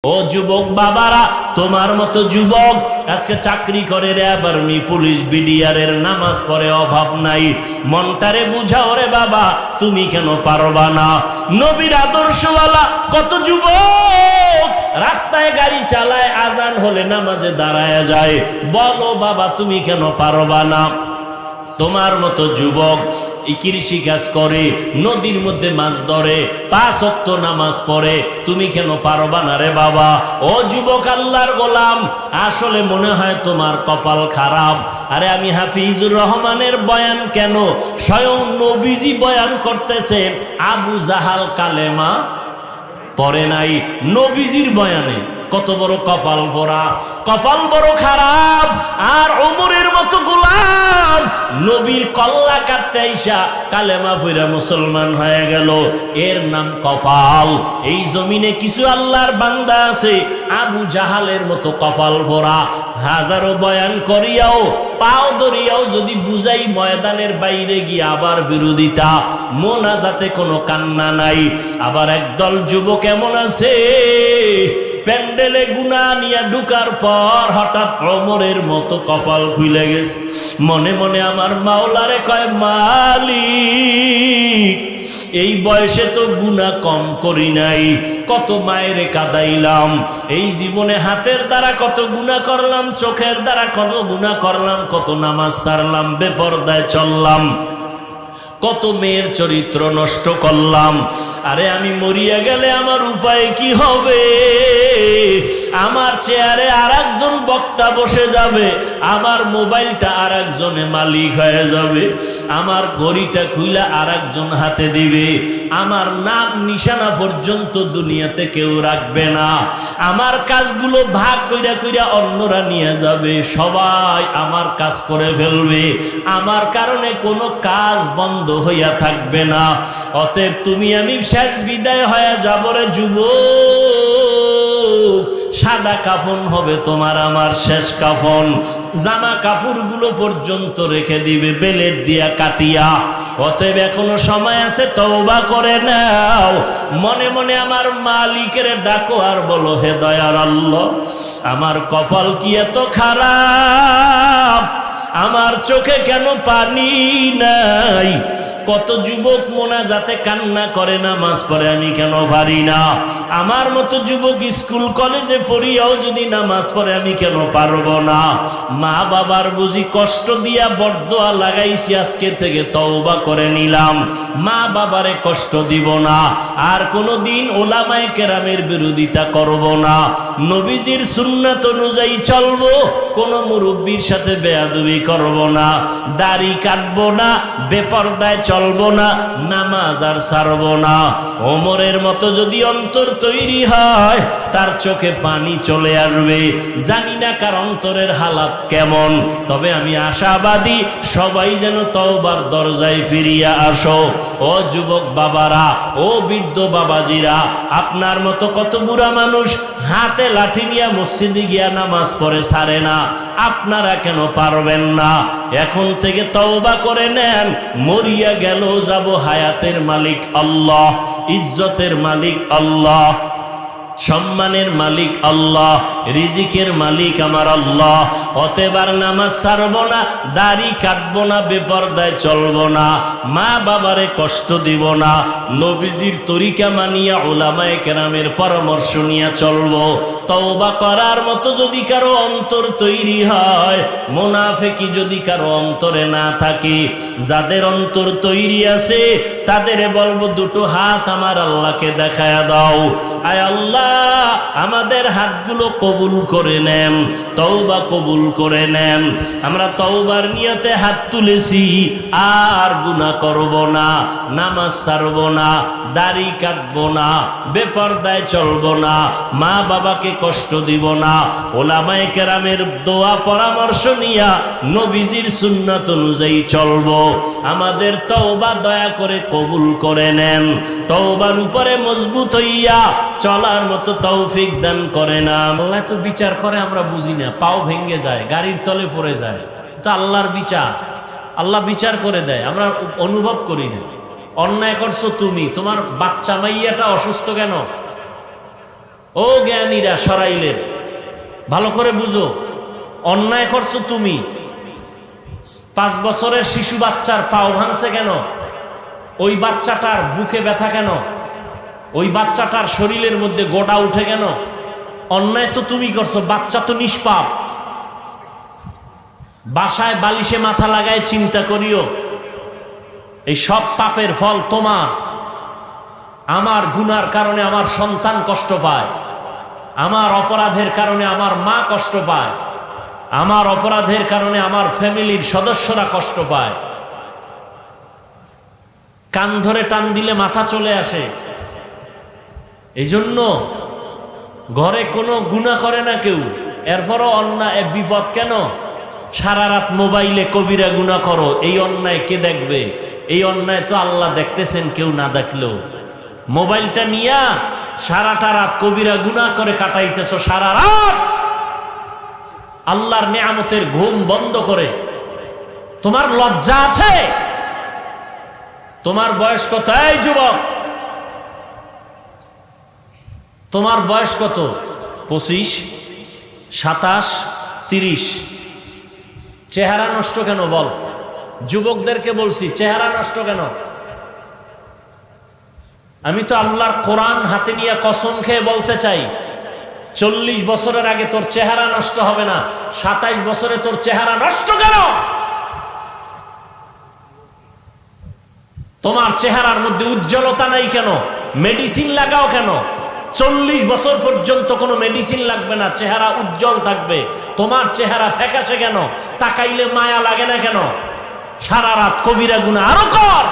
ও যুবক বাবারা, তোমার মতো যুবক আজকে চাকরি করে রে, আর্মি পুলিশ বিডিআরের নামাজ পড়ে, অভাব নাই। মনটারে বুঝাও রে বাবা, তুমি কেন পারবা না? নবীর আদর্শওয়ালা কত যুবক রাস্তায় গাড়ি চালায়, আজান হলে নামাজে দাঁড়ায় যায়। বলো বাবা, তুমি কেন পারবা না? তোমার মতো যুবক কৃষি কাজ করে, নদীর মধ্যে মাছ ধরে, 5 ওয়াক্ত নামাজ পড়ে, তুমি কেন পারবা না রে বাবা? ও যুবক আল্লাহর গোলাম, আসলে মনে হয় তোমার কপাল খারাপ। আরে আমি হাফিজুর রহমানের বয়ান কেন, স্বয়ং নবীজি বয়ান করতেছেন, আবু জাহাল কালেমা পড়ে নাই নবীজির বয়ানে। কত বড় কপাল ভরা, কপাল বড় খারাপ। আর ওমরের মতো গোলাম নবীর কল্লা কাটতে আইসা কালেমা পড়া মুসলমান হয়ে গেল, এর নাম কপাল। এই জমিনে কিছু আল্লাহর বান্দা আছে আবু জাহালের মতো কপাল ভরা, হাজারো বয়ান করিয়াও পাও ধরিয়াও যদি বুঝাই, ময়দানের বাইরে গিয়ে আবার বিরোধিতা, মোনাজাতে কোনো কান্না নাই। আবার একদল যুবক এমন আছে, প্যান্ডেলে গুনাহ নিয়ে ঢুকার পর হঠাৎ ওমরের মতো কপাল খুলে গেছে, মনে মনে আমার মাওলারে কয়, মালিক এই বয়সে তো গুনাহ কম করি নাই, কত মায়েরে কাদাইলাম, এই জীবনে হাতের দ্বারা কত গুনাহ করলাম, চোখের দ্বারা কত গুনাহ করলাম, কত নামাজ ছাড়লাম, বেপরদায় চললাম, কত মেয়ের চরিত্র নষ্ট করলাম। আরে আমি মরিয়া গেলে আমার উপায় কি হবে? আমার চেয়ারে আর একজন বক্তা বসে যাবে, আমার মোবাইলটা আর একজনে মালিক হয়ে যাবে, আমার ঘড়িটা খুইলা আর একজন হাতে দিবে, আমার নাম নিশানা পর্যন্ত দুনিয়াতে কেউ রাখবে না, আমার কাজগুলো ভাগ কইরা কইরা অন্যরা নিয়ে যাবে, সবাই আমার কাজ করে ফেলবে, আমার কারণে কোনো কাজ বন্ধ হইয়া থাকবে না। অতএব তুমি আমি শেষ বিদায় হয়ে যাব রে যুবক, সাদা কাফন হবে তোমার আমার শেষ কাফন, জামা কাপড়গুলো পর্যন্ত রেখে দিবে বেলেট দিয়া কাটিয়া। অতএব এখনো সময় আছে, তওবা করে নাও, মনে মনে আমার মালিকের ডাকো আর বলো, হে দয়ার আল্লাহ, আমার কপাল কি এত খারাপ, আমার চোখে কেন পানি নাই? কত যুবক মোনাজাতে কান্না করে, নামাজ পড়ে, আমি কেন পারি না? আমার মতো যুবক স্কুল কলেজে পড়িয়াও যদি নামাজ পড়ে, আমি কেন পারবো না? মা বাবার বুঝি কষ্ট দিয়া বরদোয়া লাগাইছি, আজকে থেকে তওবা করে নিলাম, মা বাবারে কষ্ট দিব না, আর কোনোদিন ওলামায়ে কেরামের বিরোধিতা করব না, নবীজির সুন্নাত অনুযায়ী চলবো, কোন মুরব্বির সাথে বেয়াদবি করব না, দাড়ি কাটবো না, বেপরদায় চলবো না, নামাজ আর ছাড়বো না। ওমরের মতো যদি অন্তর তৈরি হয়, তার চোখে পানি চলে আসবে। জানি না কার অন্তরের হালাত কেমন, তবে আমি আশাবাদী সবাই যেন তওবার দরজায় ফিরিয়া আসো। ও যুবক বাবারা, ও বৃদ্ধ বাবাজিরা, আপনার মতো কত বুড়া মানুষ হাতে লাঠি নিয়ে মসজিদে গিয়া নামাজ পড়ে ছাড়ে না, আপনারা কেন পারবেন না? এখন থেকে তওবা করে নেন, মরিয়া গেল যাব, হায়াতের মালিক আল্লাহ, ইজ্জতের মালিক আল্লাহ, সম্মানের মালিক আল্লাহ, রিজিকের মালিক আমার আল্লাহ। অতএব আর নামাজ ছাড়বো না, দাড়ি কাটবো না, বেপরদায় চলবো না, মা বাবারে কষ্ট দিব না, নবীজির তরিকা মানিয়া উলামায়ে কেরামের পরামর্শ নিয়ে চলবো। তওবা করার মতো যদি কারো অন্তর তৈরি হয়, মুনাফিকি যদি কারো অন্তরে না থাকে, যাদের অন্তর তৈরি আছে তাদের বলবো, দুটো হাত আমার আল্লাহকে দেখায়া দাও। আয় আল্লাহ, আমাদের হাতগুলো কবুল করে নেন, তওবা কবুল করে নেন। আমরা তওবার নিয়তে হাত তুলেছি, আর গুনাহ করব না, নামাজ ছাড়ব না, দাড়ি কাটবো না, বেপরদায় চলবো না, মা বাবাকে কষ্ট দিব না, ওলামায়ে কেরামের দোয়া পরামর্শ নিয়া নবীজির সুন্নাত অনুযায়ী চলবো। আমাদের তওবা দয়া করে কবুল করে নেন, তওবার উপরে মজবুত হইয়া চলার মতো তৌফিক দান করে না। আল্লাহ তো বিচার করে আমরা বুঝি না, পাও ভেঙে যায়, গাড়ির তলে পড়ে যায়, তো আল্লাহর বিচার, আল্লাহ বিচার করে দেয়, আমরা অনুভব করি না। অন্যায় করছো তুমি, তোমার বাচ্চা মাইয়াটা অসুস্থ কেন? ও জ্ঞানীরা সরাইলের, ভালো করে বুঝো, অন্যায় করছো তুমি। 5 বছরের শিশু বাচ্চার পাও ভাঙছে কেন? ওই বাচ্চাটার বুকে ব্যথা কেন? ওই বাচ্চাটার শরীরের মধ্যে গোটা উঠে কেন? অন্যায় তো তুমি করছো, বাচ্চা তো নিষ্পাপ। বাসায় বালিশে মাথা লাগায় চিন্তা করিও, এই সব পাপের ফল তোমার। আমার গুনার কারণে আমার সন্তান কষ্ট পায়, আমার অপরাধের কারণে আমার মা কষ্ট পায়, আমার অপরাধের কারণে আমার ফ্যামিলির সদস্যরা কষ্ট পায়। কান ধরে টান দিলে মাথা চলে আসে। এই জন্য ঘরে কোনো গুনাহ করে না কেউ, এরপরও অন্যায় বিপদ কেন? সারা রাত মোবাইলে কবিরা গুনাহ করো, এই অন্যায় কে দেখবে? এই অন্যায় তো আল্লাহ দেখতেছেন, কেউ না দেখলেও। মোবাইলটা নিয়া সারাটা রাত কবিরা গুনাহ করে কাটাইতেছো, সারা রাত আল্লাহর নেয়ামতের ঘুম বন্ধ করে। তোমার লজ্জা আছে? তোমার বয়স কত? এই যুবক, তোমার বয়স কত? 25, 27, 30। চেহারা নষ্ট কেন বল? যুবকদেরকে বলছি, চেহারা নষ্ট কেন? আমি তো আল্লাহর কোরআন হাতে নিয়ে কসম খেয়ে বলতে চাই, 40 বছরের আগে তোর চেহারা নষ্ট হবে না, 27 বছরে তোর চেহারা নষ্ট কেন? তোমার চেহারার মধ্যে উজ্জ্বলতা নাই কেন? মেডিসিন লাগাও কেন? 40 বছর পর্যন্ত কোনো মেডিসিন লাগবে না, চেহারা উজ্জ্বল থাকবে। তোমার চেহারা ফ্যাকাশে কেন? তাকাইলে মায়া লাগে না কেন? সারা রাত কবিরা গুনাহ আরো কর,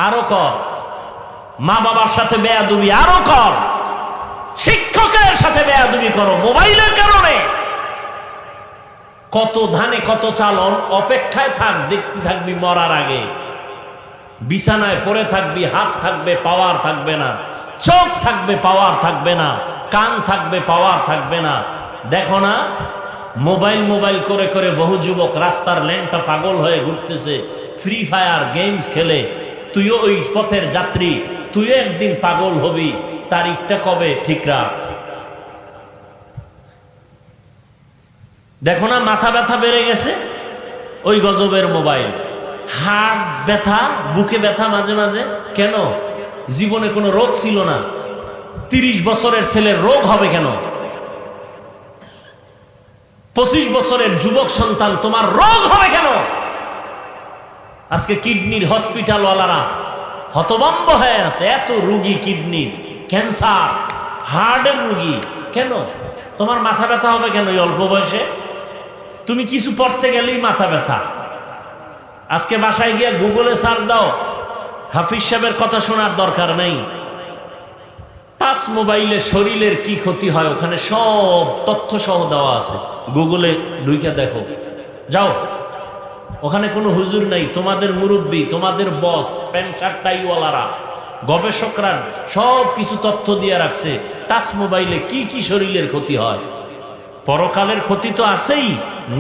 আরো কর। মা বাবার সাথে বেয়াদবি আরো কর, শিক্ষকের সাথে বেয়াদবি করো মোবাইলের কারণে। কত ধানে কত চালন, অপেক্ষায় থাক, দেখতে থাকবি মরার আগে। বিছানায় পড়ে থাকবি, হাত থাকবে পাওয়ার থাকবে না, চোখ থাকবে পাওয়ার থাকবে না, কান থাকবে পাওয়ার থাকবে না। দেখো না, মোবাইল মোবাইল করে করে বহু যুবক রাস্তার ল্যাংটা পাগল হয়ে ঘুরতেছে, ফ্রি ফায়ার গেমস খেলে। তুইও ওই পথের যাত্রী, তুইও একদিন পাগল হবি। তারিখটা কবে ঠিক রাখ। দেখো না, মাথা ব্যথা বেড়ে গেছে ওই গজবের মোবাইল, হাত ব্যথা, বুকে ব্যথা মাঝে মাঝে। কেন? জীবনে কোনো রোগ ছিল না, 30 বছরের ছেলের রোগ হবে কেন? 25 বছরের যুবক সন্তান তোমার রোগ হবে কেন? আজকে কিডনির হসপিটালওয়ালারা হতভম্ব হয়ে আছে, এত রুগী, কিডনির ক্যান্সার, হার্টের রুগী। কেন? তোমার মাথা ব্যথা হবে কেন এই অল্প বয়সে? তুমি কিছু পড়তে গেলেই মাথা ব্যথা। আজকে বাসায় গিয়ে গুগলে সার্চ দাও, হাফিজ সাহেবের কথা শোনার দরকার নেই। টাচ মোবাইলে শরীরের কি ক্ষতি হয় ওখানে সব তথ্য সহ দেওয়া আছে, গুগলে ঢুকে দেখো। যাও, ওখানে কোনো হুজুর নাই, তোমাদের মুরব্বী, তোমাদের বস, প্যান্ট শার্ট টাইওয়ালারা, গবেষকরা সব কিছু তথ্য দিয়ে রাখছে। টাচ মোবাইলে কি কি শরীরের ক্ষতি হয়। পরকালের ক্ষতি তো আছেই,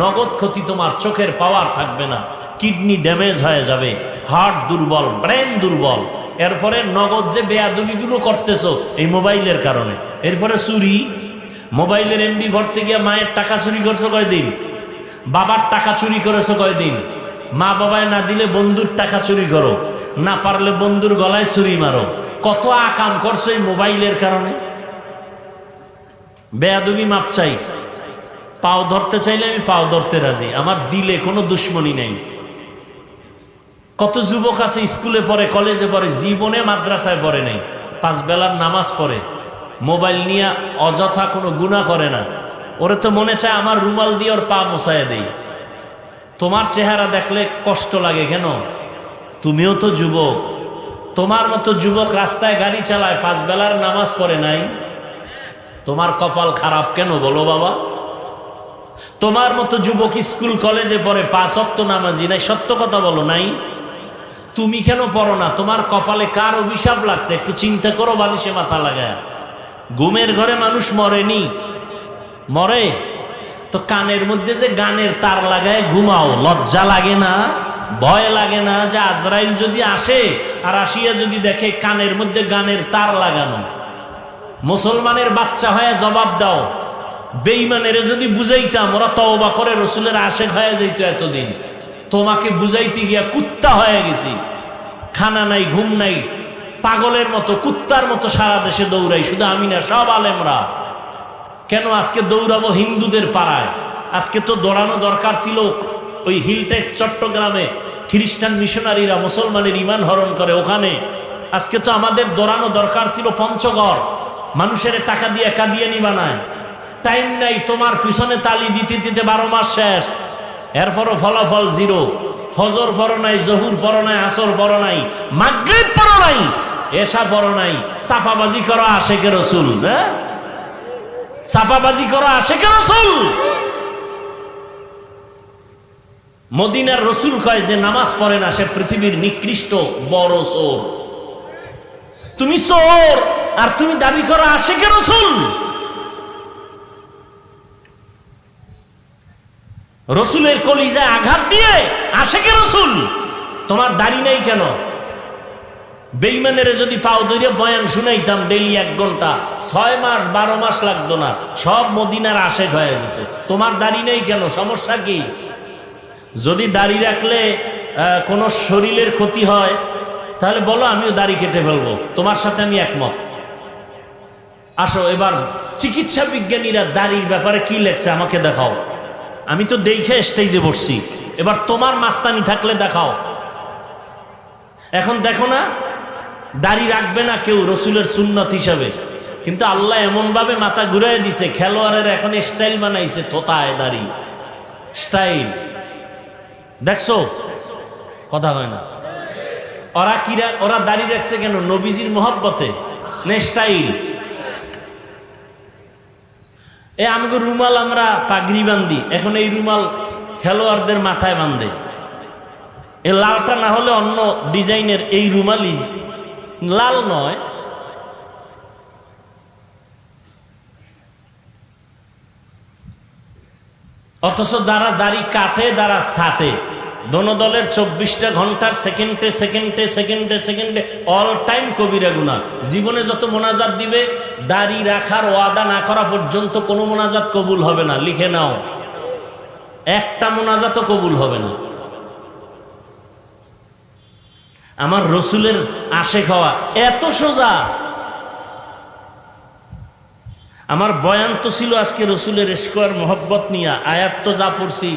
নগদ ক্ষতি। তোমার চোখের পাওয়ার থাকবে না, কিডনি ড্যামেজ হয়ে যাবে, হার্ট দুর্বল, ব্রেন দুর্বল। এরপরে নগদ যে বেয়াদবিগুলো করতেছো এই মোবাইলের কারণে। এরপরে চুরি, মোবাইলের এমবি ভরতে গিয়ে মায়ের টাকা চুরি করছো কয়দিন, বাবার টাকা চুরি করেছো কয়দিন। মা বাবায় না দিলে বন্ধুর টাকা চুরি করো, না পারলে বন্ধুর গলায় চুরি মারো। কত আকাম করছো এই মোবাইলের কারণে। বেয়াদবি মাপ চাই, পাও ধরতে চাইলে আমি পাও ধরতে রাজি, আমার দিলে কোনো দুশ্মনী নেই। কত যুবক আছে স্কুলে পড়ে, কলেজে পড়ে, জীবনে মাদ্রাসায় পড়ে নেই, 5 বেলার নামাজ পড়ে, মোবাইল নিয়ে অযথা কোনো গুনাহ করে না। ওরে তো মনে চায় আমার রুমাল দিয়ে ওর পা মোছায় দেই। তোমার চেহারা দেখলে কষ্ট লাগে কেন? তুমিও তো যুবক, তোমার মতো যুবক রাস্তায় গাড়ি চালায়, 5 বেলার নামাজ পড়ে নাই। তোমার কপাল খারাপ কেন বলো বাবা? তোমার মতো যুবক স্কুল কলেজে পড়ে, 5 ওয়াক্ত নামাজি নাই, সত্য কথা বলো নাই। তুমি কেন পড়ো না? তোমার কপালে কার অভিশাপ লাগছে একটু চিন্তা করো। বালিশে মাথা লাগায়, ঘুমের ঘরে মানুষ মরেনি, মরে তো কানের মধ্যে যে গানের তার লাগায় ঘুমাও, লজ্জা লাগে না? ভয় লাগে না যে আজরাইল যদি আসে আর আসিয়া যদি দেখে কানের মধ্যে গানের তার লাগানো? মুসলমানের বাচ্চা হয়ে জবাব দাও। বেঈমানের যদি বুঝাইতাম ওরা তওবা করে রসুলের আশেক হয়ে যাইত এতদিন, তোমাকে বুঝাইতে গিয়া কুত্তা হয়ে গেছি, খানা নাই ঘুম নাই, পাগলের মতো কুত্তার মতো সারা দেশে দৌড়াই, শুধু আমি না সব আলেমরা। কেন আজকে দৌড়াবো হিন্দুদের পাড়ায়? আজকে তো দৌড়ানো দরকার ছিল ওই হিলটেক্স চট্টগ্রামে খ্রিস্টান মিশনারিরা মুসলমানের ইমান হরণ করে ওখানে। আজকে তো আমাদের দৌড়ানো দরকার ছিল পঞ্চগড়, মানুষের টাকা দিয়ে কাদিয়ানি বানায়। টাইম নাই, তোমার পিছনে তালি দিতে দিতে 12 মাস শেষ, এরপরও ফলাফল জিরো। ফজর পড়ো নাই, জহুর পড়ো নাই, আসর পড়ো নাই, মাগরিব পড়ো নাই, এশা পড়ো নাই, চাপাবাজি করো আশেকে রসুল। হ্যাঁ, চাপাবাজি করো আশেকে রসুল। মদিনার রসুল কয় যে নামাজ পড়ে না সে পৃথিবীর নিকৃষ্ট বড় চোর। তুমি চোর আর তুমি দাবি করো আশেকে রসুল। রসুলের কলিজায় আঘাত দিয়ে আশেকে রসুল। তোমার দাড়ি নেই কেন? বেঈমানের যদি পাও ধরে বয়ান শুনাইতাম ডেইলি 1 ঘন্টা, 6 মাস 12 মাস লাগতো না, সব মদিনার আশেক হয়ে যেত। তোমার দাড়ি নেই কেন? সমস্যা কি? যদি দাড়ি রাখলে কোনো শরীরের ক্ষতি হয় তাহলে বলো, আমিও দাড়ি কেটে ফেলবো, তোমার সাথে আমি একমত। আসো এবার চিকিৎসা বিজ্ঞানীরা দাড়ির ব্যাপারে কি লেখছে আমাকে দেখাও। আমি তো দেখে স্টেজে বসছি, এবার তোমার মাস্তানি থাকলে দেখাও। এখন দেখো না, দাড়ি রাখবে না কেউ রসুলের সুন্নত হিসাবে, কিন্তু আল্লাহ এমন ভাবে মাথা ঘুরাই দিছে, খেলোয়াড়ের এখন স্টাইল বানাইছে, থোতায় দাড়ি স্টাইল। দেখছো কথা হয় না? ওরা দাড়ি রাখছে কেন? নবীজির মহব্বতে না স্টাইল? আমাকে রুমাল আমরা পাগড়ি বান্ধি, এখন এই রুমাল খেলোয়াড়দের মাথায় বান্ধে। এই লালটা না হলে অন্য ডিজাইনের এই রুমালই লাল নয়। অথচ যারা দাড়ি কাটে যারা ছাটে, দোনো দলের 24টা ঘন্টার সেকেন্ডে সেকেন্ডে সেকেন্ডে সেকেন্ডে অল টাইম কবিরা গুনাহ। জীবনে যত মোনাজাত দিবে, দাড়ি রাখার ওয়াদা না করা পর্যন্ত কোনো মোনাজাত কবুল হবে না। লিখে নাও, একটা মোনাজাতও কবুল হবে না। আমার রসুলের আশেক হওয়া এত সোজা। আমার বয়ান তো ছিল আজকে রসুলের ইশকার মোহব্বত নিয়ে। আয়াত তো যা পড়ছি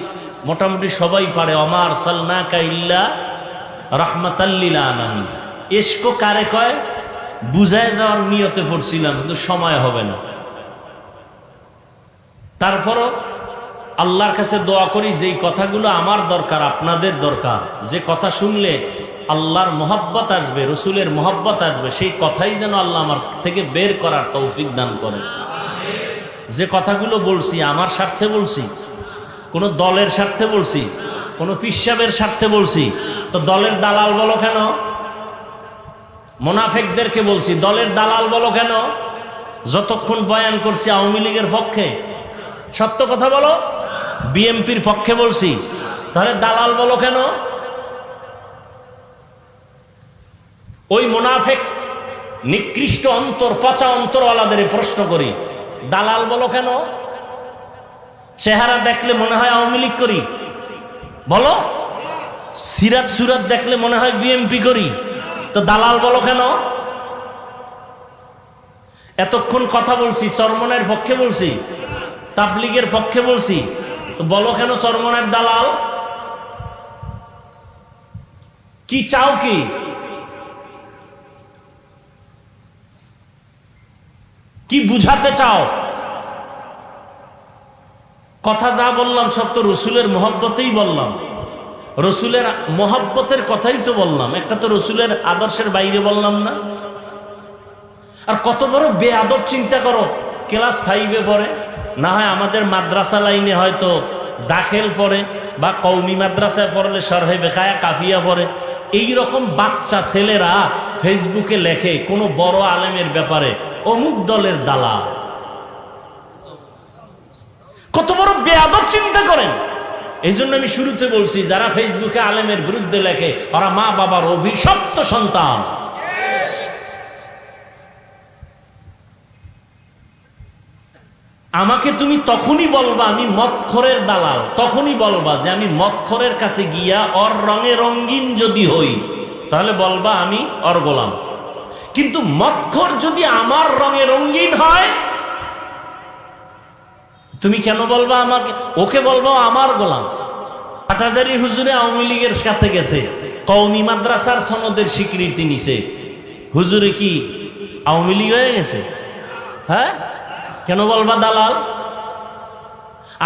মোটামুটি সবাই পারে, অমার সাল্লাকা ইল্লা রাহমাতাল লিল আলামিন। ইশক কারে কয় বুঝায় যাওয়ার নিয়তে পড়ছিলাম, কিন্তু সময় হবে না। তারপরও আল্লাহর কাছে দোয়া করি, যেই কথাগুলো আমার দরকার আপনাদের দরকার, যে কথা শুনলে আল্লাহর মোহব্বত আসবে, রসুলের মোহব্বত আসবে, সেই কথাই যেন আল্লাহ আমার থেকে বের করার তৌফিক দান করেন। যে কথাগুলো বলছি আমার স্বার্থে বলছি, কোনো দলের স্বার্থে বলছি, কোনো ফিসাবের স্বার্থে বলছি, তো দলের দালাল বলো কেন? মুনাফিকদেরকে বলছি দলের দালাল বলো কেন? যতক্ষণ বয়ান করছি আওয়ামী লীগের পক্ষে, সত্য কথা বলো। বিএনপির পক্ষে বলছি, তাহলে দালাল বলো কেন? ওই মুনাফিক নিকৃষ্ট অন্তর, পচা অন্তরওয়ালাদের প্রশ্ন করি, দালাল বলো কেন? চেহারা দেখলে মনে হয় আওয়ামী লীগ করি, বলো। সিরাত সুরাত দেখলে মনে হয় বিএনপি করি, তো দালাল বলো কেন? এতক্ষণ কথা বলছি চরমনের পক্ষে বলছি, তাবলীগের পক্ষে বলছি, তো বলো কেন চরমনের দালাল? কি চাও? কি কি বুঝাতে চাও? কথা যা বললাম সব তো রসুলের মহব্বতেই বললাম, রসুলের মহব্বতের কথাই তো বললাম, একটা তো রসুলের আদর্শের বাইরে বললাম না। আর কত বড় বেআদব চিন্তা করো, ক্লাস 5-এ পড়ে, না হয় আমাদের মাদ্রাসা লাইনে হয়তো দাখিল পড়ে, বা কওমি মাদ্রাসায় পড়লে শরহে বেকায়া কাফিয়া পড়ে। এইরকম বাচ্চা ছেলেরা ফেসবুকে লেখে কোনো বড় আলেমের ব্যাপারে, অমুক দলের দালাল। কত বড় বেয়াদব চিন্তা করেন। এই জন্য আমি শুরুতে বলছি, যারা ফেসবুকে আলেমের বিরুদ্ধে লেখে ওরা মা বাবার অভিশপ্ত সন্তান। আমাকে তুমি তখনই বলবা আমি মদখোরের দালাল, তখনই বলবা যে আমি মদখোরের কাছে গিয়া ওর রঙে রঙিন যদি হই তাহলে বলবা আমি ওর গোলাম। কিন্তু মদখোর যদি আমার রঙে রঙিন হয় তুমি কেন বলবা আমাকে, ওকে বলবা আমার গোলাম। হাটাজারি হুজুরে আওয়ামী লীগের সাথে গেছে, কওমি মাদ্রাসার সনদের স্বীকৃতি নিছে, হুজুরে কি আওয়ামী লীগ হয়ে গেছে? হ্যাঁ, কেন বলবা দালাল?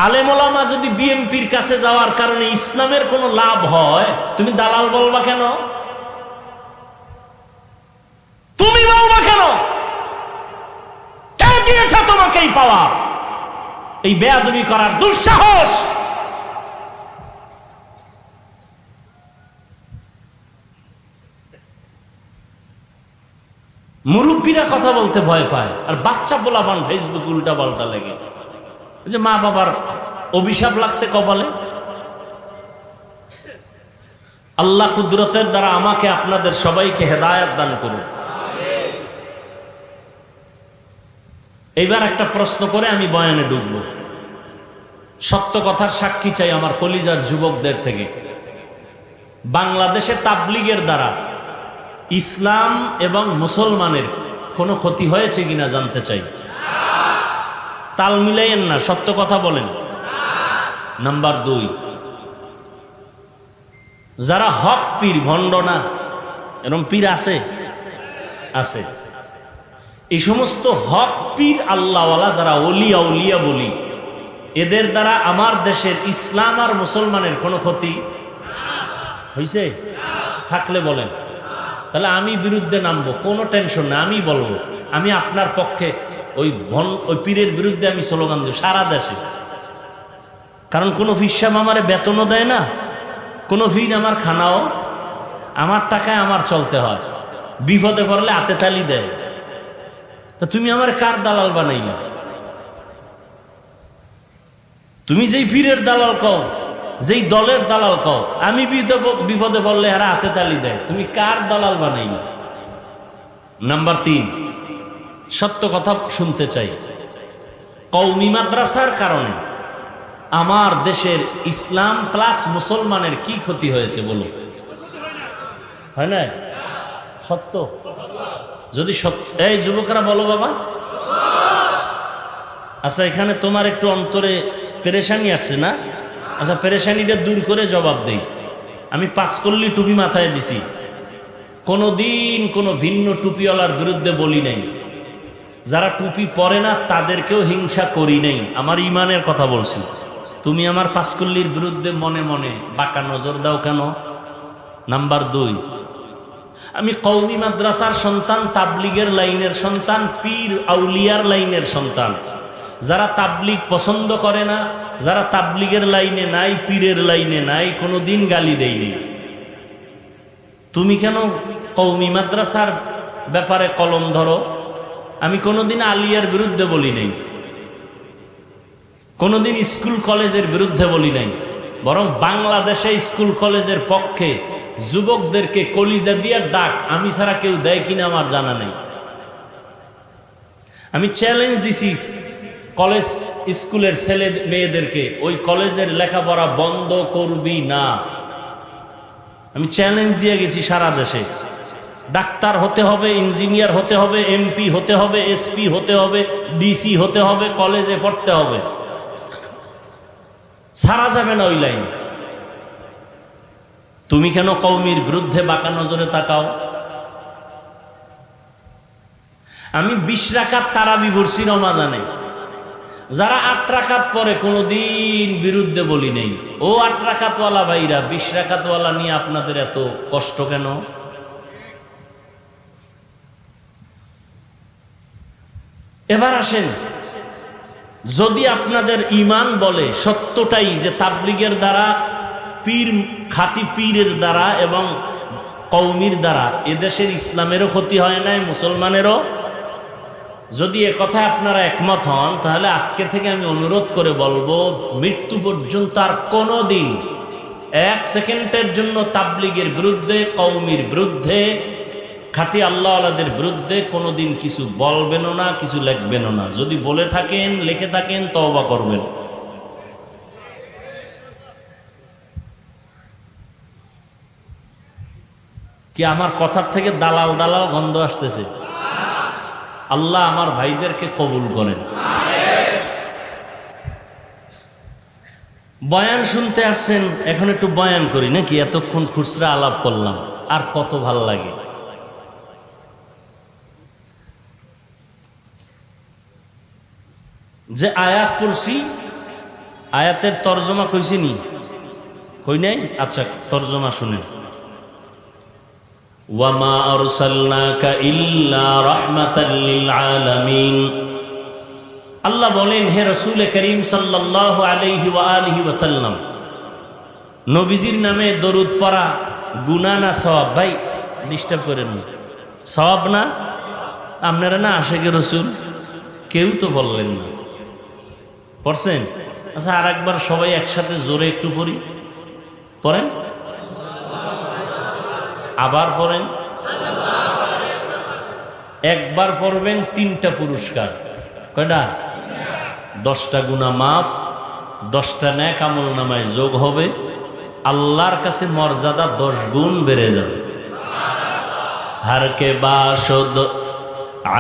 আলেম ওলামা যদি বিএনপির কাছে যাওয়ার কারণে ইসলামের কোনো লাভ হয় তুমি দালাল বলবা কেন? তুমি বলবা কেন? কে দিয়েছে তোমাকে এই পাওয়া, এই বেয়াদবি করার দুঃসাহস? মুরব্বীরা কথা বলতে ভয় পায়, আর বাচ্চা পোলাপান ফেসবুক উল্টা পাল্টা লেগে, যে মা বাবার অভিশাপ লাগছে কপালে। আল্লাহ কুদরতের দ্বারা আমাকে আপনাদের সবাইকে হেদায়েত দান করুন। এইবার একটা প্রশ্ন করে আমি বয়ানে ঢুকব। সত্য কথার সাক্ষী চাই আমার কলিজার যুবকদের থেকে। বাংলাদেশে তাবলীগের দ্বারা ইসলাম এবং মুসলমানের কোনো ক্ষতি হয়েছে কিনা জানতে চাই। তাল মিলাইয়েন না, সত্য কথা বলেন। নাম্বার 2, যারা হক পীর, ভণ্ড না, এরকম পীর আছে, এই সমস্ত হক পীর আল্লাহওয়ালা যারা ওলিয়া উলিয়া বলি, এদের দ্বারা আমার দেশের ইসলাম আর মুসলমানের কোনো ক্ষতি হয়েছে? থাকলে বলেন, তাহলে আমি বিরুদ্ধে নামবো, কোনো টেনশন না, আমি বলবো আমি আপনার পক্ষে ওই পীরের বিরুদ্ধে আমি স্লোগান দেব সারা দেশে। কারণ কোনো পীর সাহেব আমারে বেতনও দেয় না, কোনো পীর আমার খানাও, আমার টাকায় আমার চলতে হয়, বিপদে পড়লে হাতে তালি দেয়। তা তুমি আমার কার দালাল বানাইলা? তুমি যেই পীরের দালাল কও, যেই দলের দালাল কও, আমি বিপদে পড়লে এরা হাতে তালি দেয়, তুমি কার দালাল বানাইলা? নাম্বার 3, সত্য কথা শুনতে চাই। কওমি মাদ্রাসার কারণে আমার দেশের ইসলাম প্লাস মুসলমানের কি ক্ষতি হয়েছে বলো? হয় না? সত্য যদি সত্য, এই যুবকরা বলো বাবা। আচ্ছা, এখানে তোমার একটু অন্তরে পেরেশানি আছে না? আচ্ছা, পেরেশানিটা দূর করে জবাব দেই। আমি 5 কল্লি টুপি মাথায় দিছি, কোনোদিন কোনো ভিন্ন টুপিওয়ালার বিরুদ্ধে বলি নাই। যারা টুপি পরে না তাদেরকেও হিংসা করি নাই, আমার ইমানের কথা বলছি। তুমি আমার 5 কল্লির বিরুদ্ধে মনে মনে বাঁকা নজর দাও কেন? নাম্বার 2, আমি কওমি মাদ্রাসার সন্তান, তাবলীগের লাইনের সন্তান, পীর আউলিয়ার লাইনের সন্তান। যারা তাবলীগ পছন্দ করে না, যারা তাবলীগের লাইনে নাই, পীরের লাইনে নাই, কোনোদিন গালি দেয়নি। তুমি কেন কওমি মাদ্রাসার ব্যাপারে কলম ধরো? আমি কোনোদিন আলিয়ার বিরুদ্ধে বলি নাই, কোনোদিন স্কুল কলেজের বিরুদ্ধে বলি নাই, বরং বাংলাদেশে স্কুল কলেজের পক্ষে যুবকদেরকে কলিজা দিয়ে ডাক আমি ছাড়া কেউ দেয় কিনা আমার জানা নেই। আমি চ্যালেঞ্জ দিছি কলেজ স্কুলের ছেলে মেয়েদেরকে, ওই কলেজের লেখাপড়া বন্ধ করবি না। আমি চ্যালেঞ্জ দিয়ে গেছি সারা দেশে। ডাক্তার হতে হবে, ইঞ্জিনিয়ার হতে হবে, এমপি হতে হবে, এসপি হতে হবে, ডিসি হতে হবে, কলেজে পড়তে হবে, ছাড়া যাবে না ওই লাইন। তুমি কেন কওমির বিরুদ্ধে বাঁকা নজরে তাকাও? আমি 20 রাকাত তারাবি পড়ছি রমাজানে, যারা 8 রাকাত পরে কোনোদিন বিরুদ্ধে বলি নেই। ও 8 রাকাতওয়ালা ভাইরা, 20 রাকাতওয়ালা নিয়ে আপনাদের এত কষ্ট কেন? এবার আসেন, যদি আপনাদের ঈমান বলে সত্যটাই যে তাবলীগের দ্বারা, পীর, খাঁটি পীরের দ্বারা এবং কওমির দ্বারা এদেশের ইসলামেরও ক্ষতি হয় নাই, মুসলমানেরও, যদি কথা আপনারা একমত হন, তাহলে আজকে থেকে আমি অনুরোধ করে বলবো, মৃত্যু পর্যন্ত আর কোনোদিন 1 সেকেন্ডের জন্য তাবলীগের বিরুদ্ধে, কওমির বিরুদ্ধে, খাঁটি আল্লাহওয়ালাদের বিরুদ্ধে কোনোদিন কিছু বলবেনও না, কিছু লিখবেনও না। যদি বলে থাকেন, লিখে থাকেন, তওবা করবেন। কি আমার কথার থেকে দালাল দালাল গন্ধ আসতেছে? আল্লাহ আমার ভাইদেরকে কবুল করেন। বয়ান শুনতে আসছেন, এখন একটু বয়ান করি নাকি? এতক্ষণ খুচরা আলাপ করলাম, আর কত ভাল লাগে। যে আয়াত পড়ছি, আয়াতের তর্জমা কইছি নি? কই নাই? আচ্ছা, তর্জমা শুনেন। ওয়ামা আরসালনাকা ইল্লা রাহমাতাল লিল আলামিন। আল্লাহ বলেন, হে রাসূল করিম সাল্লাল্লাহু আলাইহি ওয়া আলিহি ওয়াসাল্লাম, নবীজির নামে দরুদ পড়া গুনাহ না সওয়াব? ভাই ডিস্টার্ব করেন না, সওয়াব না? আপনারা না আশিকে রাসূল কেউ তো বললেন না, পড়ছেন? আচ্ছা, আর একবার সবাই একসাথে জোরে একটু পড়ি, পড়েন, আবার পড়েন। একবার পড়বেন 3টা পুরস্কার। কয়টা? 10টা গুনাহ মাফ, 10টা নেক আমল নামায় যোগ হবে, আল্লাহর কাছে মর্যাদা 10 গুণ বেড়ে যাবে। হার কে বাসদ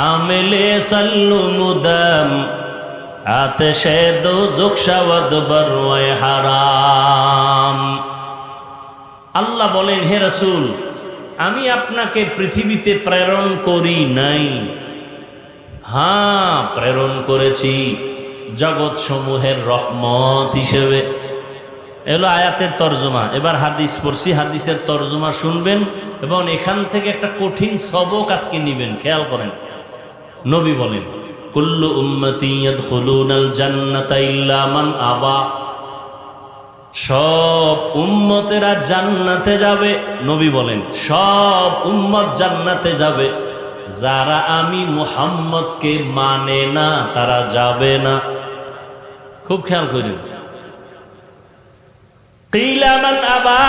আমেলে সাল্লু মুদাম আতেশে দোজখ শাওয়াদ বরওয়ায়ে হারাম। আল্লাহ বলেন, হে রাসূল, আমি আপনাকে পৃথিবীতে প্রেরণ করি নাই, হ্যাঁ প্রেরণ করেছি জগৎ সমূহের রহমত হিসেবে। এলো আয়াতের তর্জমা। এবার হাদিস পড়ছি, হাদিসের তর্জমা শুনবেন এবং এখান থেকে একটা কঠিন সবক আজকে নিবেন। খেয়াল করেন, নবী বলেন, কুল্লু উম্মতি ইয়াদখুলুনাল জান্নাতা ইল্লা মান আবা। সব উম্মতেরা জান্নাতে যাবে। নবী বলেন, সব উম্মত জান্নাতে যাবে, যারা আমি মুহাম্মদকে মানে না তারা যাবে না। খুব খেয়াল করেন। কিলা মান আবা।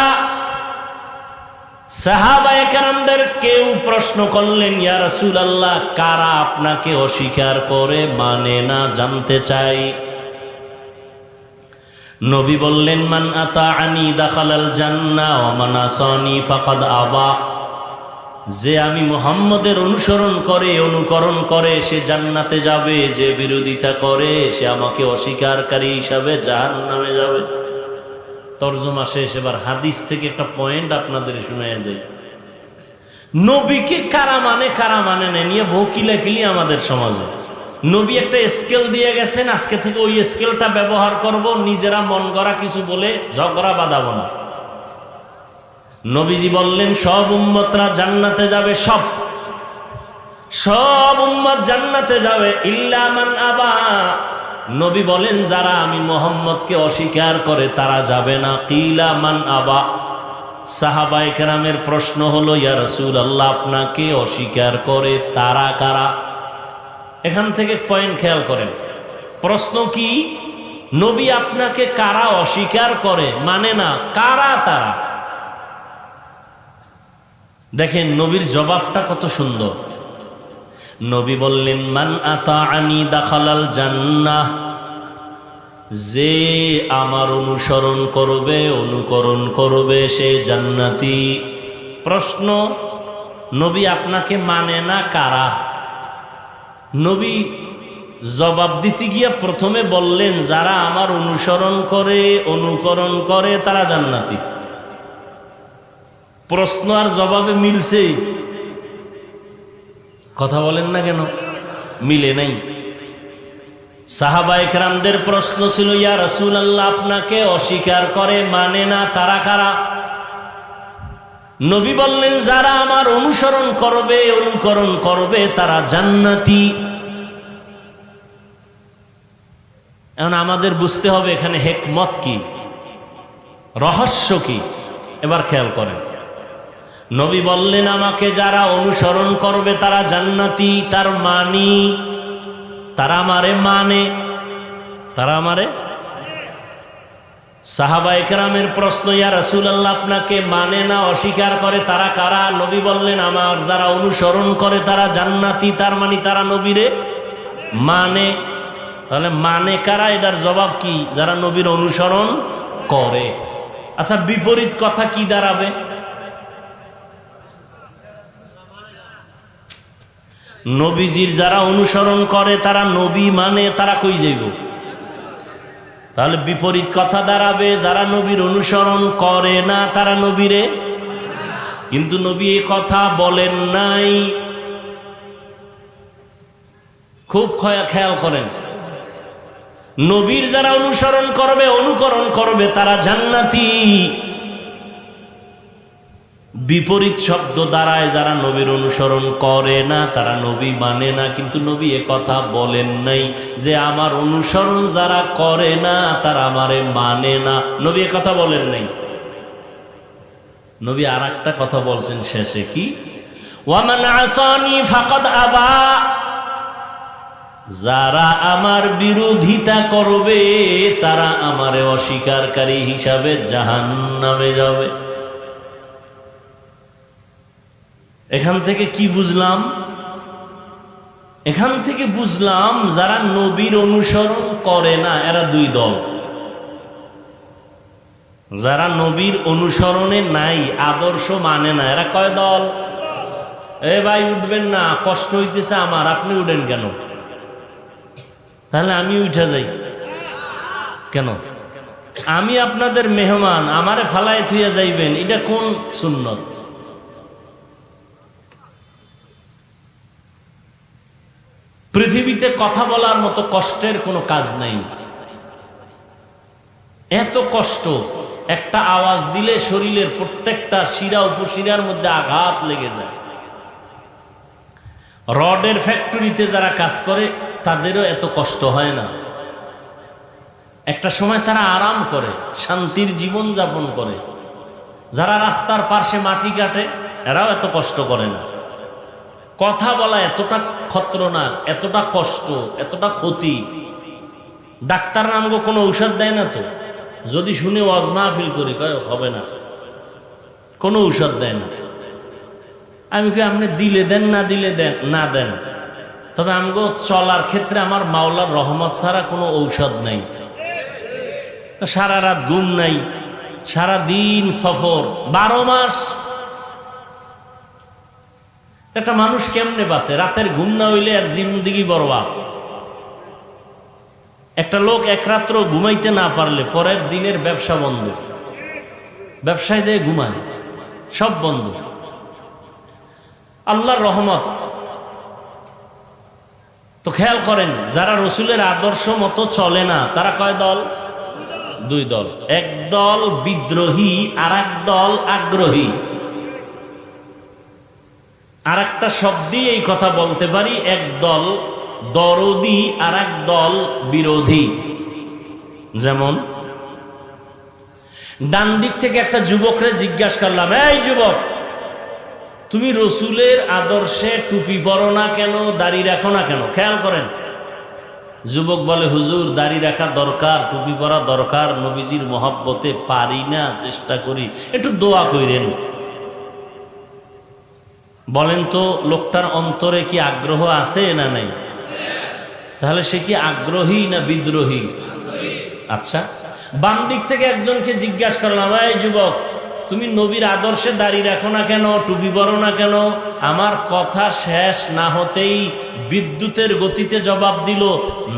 সাহাবায়ে কেরামদের কেউ প্রশ্ন করলেন, ইয়া রাসূলুল্লাহ, কারা আপনাকে অস্বীকার করে, মানে না, জানতে চাই। নবী বললেন, মান আতাআনি দাখালাল জান্নাহ ওয়া মান আসানি ফাকাদ আবা। যে আমি মুহাম্মদের অনুসরণ করে, অনুকরণ করে, সে জান্নাতে যাবে, যে বিরোধিতা করে সে আমাকে অস্বীকারকারী হিসাবে জাহান্নামে যাবে। তর্জমা শেষ। এবার হাদিস থেকে একটা পয়েন্ট আপনাদের শোনায়া যায়। নবীকে কারা মানে না নিয়ে বহু কিলাকিলি আমাদের সমাজে। নবী একটা স্কেল দিয়ে গেছেন, আজকে থেকে ওই স্কেলটা ব্যবহার করব, নিজেরা মন গড়া কিছু বলে ঝগড়া বাঁধাবো না। নবীজি বললেন, সব উম্মতরা জান্নাতে যাবে, সব উম্মত জান্নাতে যাবে ইল্লা মান আবা। নবী বলেন, যারা আমি মুহাম্মদকে অস্বীকার করে তারা যাবে না। কিলা মান আবা। সাহাবায়ে কেরামের প্রশ্ন হলো, ইয়া রাসূলুল্লাহ, আপনাকে অস্বীকার করে তারা কারা? এখান থেকে পয়েন্ট খেয়াল করেন। প্রশ্ন কি? নবী আপনাকে কারা অস্বীকার করে, মানে না, কারা তারা? দেখেন নবীর জবাবটা কত সুন্দর। নবী বললেন, মান আতাআনি দাখালাল জান্নাহ। যে আমার অনুসরণ করবে, অনুকরণ করবে, সে জান্নাতি। প্রশ্ন, নবী আপনাকে মানে না কারা? নবী জবাব দিতে গিয়ে প্রথমে বললেন, যারা আমার অনুসরণ করে, অনুকরণ করে তারা জান্নাতি। প্রশ্ন আর জবাবে মিলছে? কথা বলেন না কেন? মিলে নাই। সাহাবায়ে কেরামদের প্রশ্ন ছিল, ইয়া রাসূলুল্লাহ, আপনাকে অস্বীকার করে, মানে না, তারা কারা? নবী বললেন, যারা আমার অনুসরণ করবে, অনুকরণ করবে তারা জান্নাতি। এখন আমাদের বুঝতে হবে এখানে হিকমত কি, রহস্য কি। এবার খেয়াল করেন, নবী বললেন, আমাকে যারা অনুসরণ করবে তারা জান্নাতি। তার মানি তারা আমারে মানে, তারা আমারে সাহাবায়ে কেরামের প্রশ্ন, ইয়া রাসূলুল্লাহ, আপনাকে মানে না অস্বীকার করে তারা কারা? নবী বললেন, আমার যারা অনুসরণ করে তারা জান্নাতি। তার মানে তারা নবীরে মানে। তাহলে মানে কারা? এটার জবাব কি? যারা নবীর অনুসরণ করে। আচ্ছা, বিপরীত কথা কি দাঁড়াবে? নবীজির যারা অনুসরণ করে তারা নবী মানে, তারা কই যাইব? তাহলে বিপরীত কথা দাঁড়াবে, যারা নবীর অনুসরণ করে না তারা নবীরে। কিন্তু নবী এই কথা বলেন নাই। খুব খেয়াল করেন, নবীর যারা অনুসরণ করবে, অনুকরণ করবে তারা জান্নাতি। বিপরীত শব্দ দ্বারায় যারা নবীর অনুসরণ করে না তারা নবী মানে না। কিন্তু নবী এ কথা বলেন নাই যে আমার অনুসরণ যারা করে না তারা আমারে মানে না। নবী এ কথা বলেন নাই। নবী আর একটা কথা বলছেন শেষে, কি? ওয়ামান আসানি ফাকাদ আবা, যারা আমার বিরোধিতা করবে তারা আমারে অস্বীকারী হিসাবে জাহান্নামে যাবে। এখান থেকে কি বুঝলাম? এখান থেকে বুঝলাম যারা নবীর অনুসরণ করে না এরা দুই দল। যারা নবীর অনুসরণে নাই, আদর্শ মানে না, এরা কয় দল? এ ভাই উঠবেন না, কষ্ট হইতেছে আমার, আপনি উঠেন কেন? তাহলে আমি উঠা যাই কেন? আমি আপনাদের মেহমান, আমারে ফালায় থুইয়া যাইবেন, এটা কোন সুন্নত? পৃথিবীতে কথা বলার মতো কষ্টের কোনো কাজ নাই। এত কষ্ট, একটা আওয়াজ দিলে শরীরের প্রত্যেকটা শিরা উপশিরার মধ্যে আঘাত লেগে যায়। রডের ফ্যাক্টরিতে যারা কাজ করে তাদেরও এত কষ্ট হয় না। একটা সময় তারা আরাম করে, শান্তির জীবন যাপন করে। যারা রাস্তার পাশে মাটি কাটে এরাও এত কষ্ট করে না। কথা বলা এতটা খতরনাক, এতটা কষ্ট, এতটা ক্ষতি। ডাক্তার নামগো কোনো ঔষধ দেয় না তো? যদি শুনে ওয়াজ মাহফিল করি, কয় হবে না, কোনো ঔষধ দেয় না। আমি কি আপনি দিলে দেন, না দিলে দেন, না দেন, তবে আমগো চলার ক্ষেত্রে আমার মাওলার রহমত ছাড়া কোনো ঔষধ নাই। সারা রাত ঘুম নাই, সারা দিন সফর, 12 মাস। একটা মানুষ কেমনে বাঁচে? রাতের ঘুম না হইলে আর জিন্দেগি বরবাদ। একটা লোক এক রাত্র ঘুমাইতে না পারলে পরের দিনের ব্যবসা বন্ধ, ব্যবসায় যেয়ে ঘুমায়, সব বন্ধ। আল্লাহর রহমত। তো খেয়াল করেন, যারা রসুলের আদর্শ মতো চলে না তারা কয় দল? দুই দল। এক দল বিদ্রোহী, আর এক দল আগ্রহী। আর একটা শব্দই এই কথা বলতে পারি, এক দল দরদি আর এক দল বিরোধী। যেমন ডান দিক থেকে একটা যুবকরে জিজ্ঞাসা করলাম, এই যুবক, তুমি রসুলের আদর্শে টুপি পরো না কেন, দাড়ি রাখো না কেন? খেয়াল করেন, যুবক বলে, হুজুর দাড়ি রাখা দরকার, টুপি পরা দরকার, নবীজির মহব্বতে পারি না, চেষ্টা করি, একটু দোয়া কইরেন। বলেন তো, লোকটার অন্তরে কি আগ্রহ আছে না নাই? তাহলে সে কি আগ্রহী না বিদ্রোহী? আচ্ছা, বাম দিক থেকে একজনকে জিজ্ঞাসা করলাম, এই যুবক, তুমি নবীর আদর্শে দাড়ি রাখো না কেন, টুপি পরো না কেন? আমার কথা শেষ না হতেই বিদ্যুতের গতিতে জবাব দিল,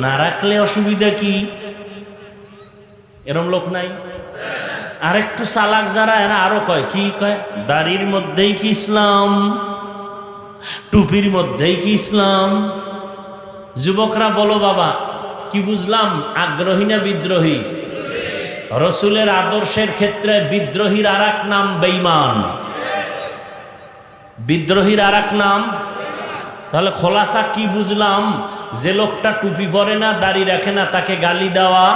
না রাখলে অসুবিধা কি? এরম লোক নাই? আরেকটু চালাক যারা, এরা আরো কয়, কি কয়? দাড়ির মধ্যেই কি ইসলাম? টুপির মধ্যেই কি ইসলাম? যুবকরা বলো বাবা, কি বুঝলাম, আগ্রহী না বিদ্রোহী? রসুলের আদর্শের ক্ষেত্রে বিদ্রোহীর আর এক নাম বেঈমান। বিদ্রোহীর আর এক নাম। তাহলে খোলাসা কি বুঝলাম? যে লোকটা টুপি পরে না, দাড়ি রাখে না, তাকে গালি দেওয়া,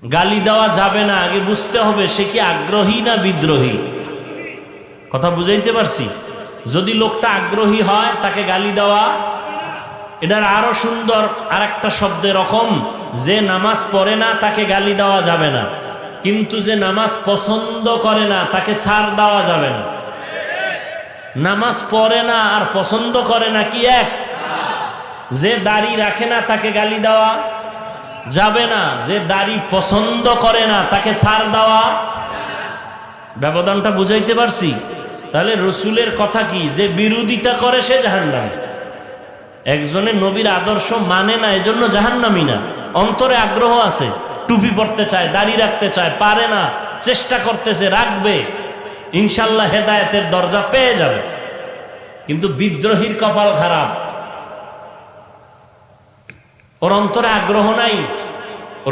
গালি দেওয়া যাবে না। আগে বুঝতে হবে সে কি আগ্রহী না বিদ্রোহী। কথা বুঝাইতে পারছি? যদি লোকটা আগ্রহী হয় তাকে গালি দেওয়া, এটার আরো সুন্দর আর একটা শব্দের রকম, যে নামাজ পড়ে না তাকে গালি দেওয়া যাবে না, কিন্তু যে নামাজ পছন্দ করে না তাকে ছাড় দেওয়া যাবে না। নামাজ পড়ে না আর পছন্দ করে না কি এক? যে দাড়ি রাখে না তাকে গালি দেওয়া যাবে না, যে দাড়ি পছন্দ করে না তাকে ছাড় দেওয়া। ব্যবধানটা বুঝাইতে পারছি? তাহলে রসুলের কথা কি, যে বিরোধিতা করে সে জাহান্নামী। একজনের নবীর আদর্শ মানে না এজন্য জাহান্নামী না, অন্তরে আগ্রহ আছে, টুপি পরতে চায়, দাড়ি রাখতে চায়, পারে না, চেষ্টা করতেছে, রাখবে, ইনশাল্লাহ হেদায়েতের দরজা পেয়ে যাবে। কিন্তু বিদ্রোহীর কপাল খারাপ, ওর অন্তরে আগ্রহ নাই,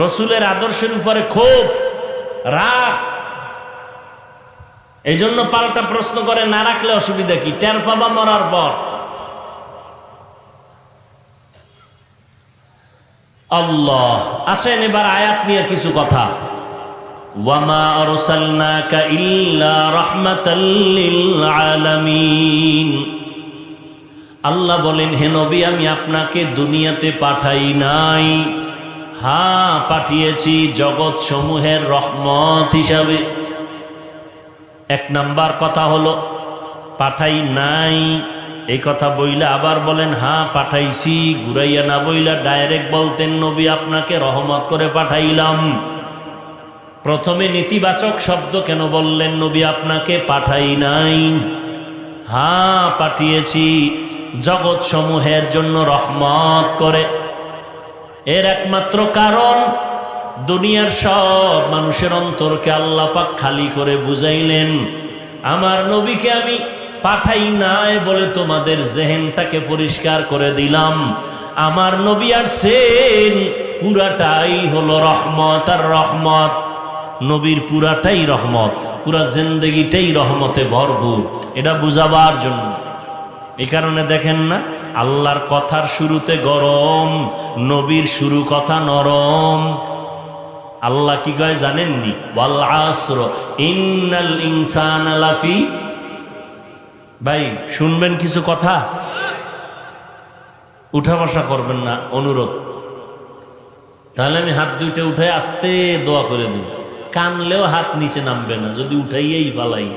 রসুলের আদর্শের উপরে খুব রাগ, এই জন্য পাল্টা প্রশ্ন করে, না রাখলে অসুবিধা কি, টের পাবা মরার পর। আল্লাহ, আসেন এবার আয়াত নিয়ে কিছু কথা। ওয়ামা আরসালনাকা ইল্লা রাহমাতাল লিল আলামিন। আল্লাহ বলেন, হে নবী, আমি আপনাকে দুনিয়াতে পাঠাই নাই, হ্যাঁ পাঠিয়েছি জগৎ সমূহের রহমত হিসাবে। এক নাম্বার কথা হলো পাঠাই নাই, এই কথা বইলা আবার বলেন হ্যাঁ পাঠাইছি, ঘুরাইয়া না বইলা ডাইরেক্ট বলতেন নবী আপনাকে রহমত করে পাঠাইলাম। প্রথমে নেতিবাচক শব্দ কেন বললেন, নবী আপনাকে পাঠাই নাই, হ্যাঁ পাঠিয়েছি জগৎ সমূহের জন্য রহমত করে। এর একমাত্র কারণ, দুনিয়ার সব মানুষের অন্তরকে আল্লাহ পাক খালি করে বুঝাইলেন, আমার নবীকে আমি পাঠাই নাই বলে তোমাদের জেহেনটাকে পরিষ্কার করে দিলাম। আমার নবী আসছেন, পুরাটাই হলো রহমত আর রহমত। নবীর পুরাটাই রহমত, পুরা জিন্দেগিটাই রহমতে ভরপুর, এটা বুঝাবার জন্য। এই কারণে দেখেন না, আল্লাহর কথার শুরুতে গরম, নবীর শুরু কথা নরম। আল্লাহ কি কয় জানেননি? ওয়াল আসর ইন্নাল ইনসানা লাফি। ভাই শুনবেন কিছু কথা, উঠা বসা করবেন না, অনুরোধ। তাহলে আমি হাত দুইটা উঠে আস্তে দোয়া করে দিব, কানলেও হাত নিচে নামবে না, যদি উঠাইয়েই পালাই।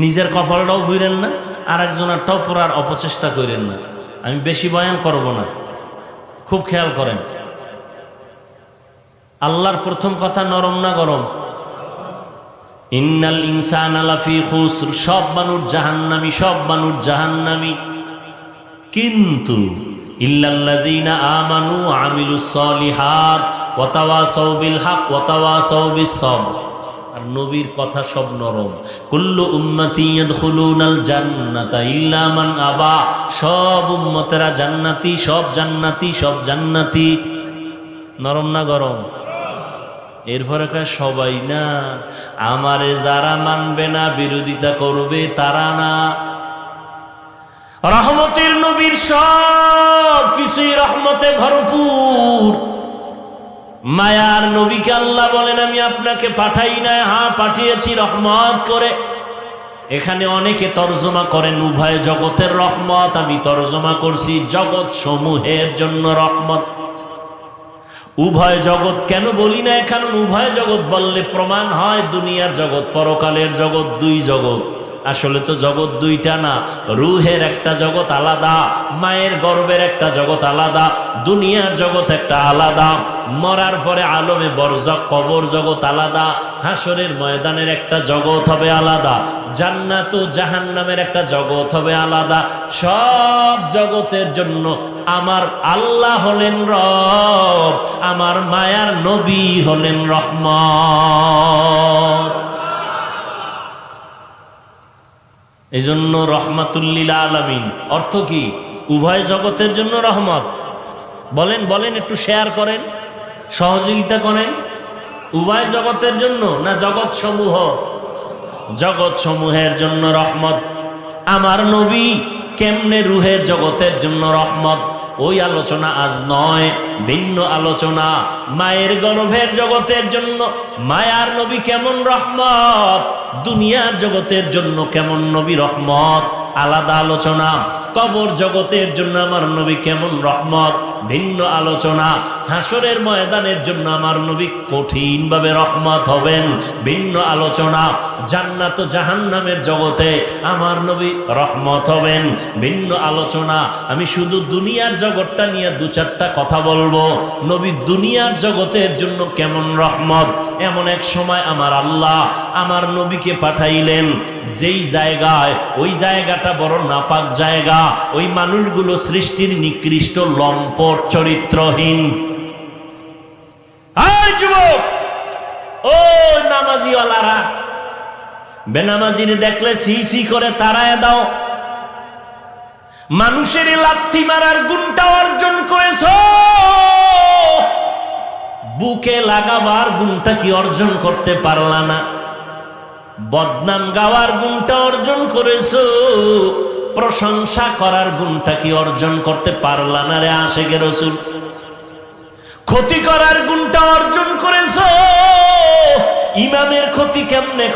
নিজের কপালটাও ভুইরেন না, আর একজনেরটাও পড়ার অপচেষ্টা করেন না। আমি বেশি বয়ান করব না, খুব খেয়াল করেন। আল্লাহর প্রথম কথা নরম না গরম? ইন্নাল ইনসানা লাফি খুসর, সব মানুষ জাহান্নামী, সব মানুষ জাহান্নামী, কিন্তু ইল্লাল্লাযীনা আমানু ওয়া আমিলুস সলিহাত ওয়া তাওয়াসাউ বিল হক ওয়া তাওয়াসাউ বিস সবর। আর নবীর কথা সব নরম। কুল্লু উম্মতি ইয়াদখুলুনাল জান্নাতা ইল্লা মান আবা, সব উম্মতেরা জান্নাতি, সব জান্নাতি, সব জান্নাতি। নরম না গরম? এরপরে কয় সবাই না, আমারে যারা মানবে না, বিরোধিতা করবে, তারা না। রহমতের নবীর সব কিছুই রহমতে ভরপুর। মায়ার নবীকে আল্লাহ বলেন, আমি আপনাকে পাঠাই না, হ্যাঁ পাঠিয়েছি রহমত করে। এখানে অনেকে তর্জমা করেন উভয় জগতের রহমত, আমি তর্জমা করছি জগৎ সমূহের জন্য রহমত। উভয় জগৎ কেন বলি না? কারণ উভয় জগৎ বললে প্রমাণ হয় দুনিয়ার জগৎ, পরকালের জগৎ, দুই জগৎ। আসলে তো জগৎ দুইটা না, রুহের একটা জগৎ আলাদা, মায়ের গর্ভের একটা জগৎ আলাদা, দুনিয়ার জগৎ একটা আলাদা, মরার পরে আলমে বরজখ কবর জগৎ আলাদা, হাসরের ময়দানের একটা জগৎ হবে আলাদা, জান্নাত ও জাহান্নামের একটা জগৎ হবে আলাদা। সব জগতের জন্য আমার আল্লাহ হলেন রব, আমার মায়ার নবী হলেন রহমত। এজন্য রহমাতুল্লিল আলামিন অর্থ কি? উভয় জগতের জন্য রহমত। বলেন বলেন, একটু শেয়ার করেন, সহযোগিতা করেন। উভয় জগতের জন্য না জগৎ সমূহ? জগৎ সমূহের জন্য রহমত। আমার নবী কেমনে রুহের জগতের জন্য রহমত, ওই আলোচনা আজ নয়, ভিন্ন আলোচনা। মায়ের গর্ভের জগতের জন্য মায়ার নবী কেমন রহমত, দুনিয়ার জগতের জন্য কেমন নবী রহমত, আলাদা আলোচনা। কবর জগতের জন্য আমার নবী কেমন রহমত, ভিন্ন আলোচনা। হাসরের ময়দানের জন্য আমার নবী কঠিনভাবে রহমত হবেন, ভিন্ন আলোচনা। জান্নাত ও জাহান্নামের জগতে আমার নবী রহমত হবেন, ভিন্ন আলোচনা। আমি শুধু দুনিয়ার জগৎটা নিয়ে দু চারটা কথা বলবো। নবী দুনিয়ার জগতের জন্য কেমন রহমত। এমন এক সময় আমার আল্লাহ আমার নবীকে পাঠাইলেন যেই জায়গায়, ওই জায়গাটা বড় নাপাক জায়গা, ওই মানুষগুলো সৃষ্টির নিকৃষ্ট, লম্পট, চরিত্রহীন। আয় যুবক, ও নামাজিওয়ালারা, বেনামাজির দেখলে সি সি করে তাড়ায় দাও। মানুষের লাথি মারার গুণটা অর্জন করেছো, বুকে লাগাবার গুণটা কি অর্জন করতে পারলা না? বদনাম গাওয়ার গুণটা অর্জন করেছো, প্রশংসা করার গুণটা কি অর্জন করতে পারলা না রে আশিকে রাসূল? ক্ষতি করার গুণটা অর্জন করেছো, ইমামের ক্ষতি কেমনে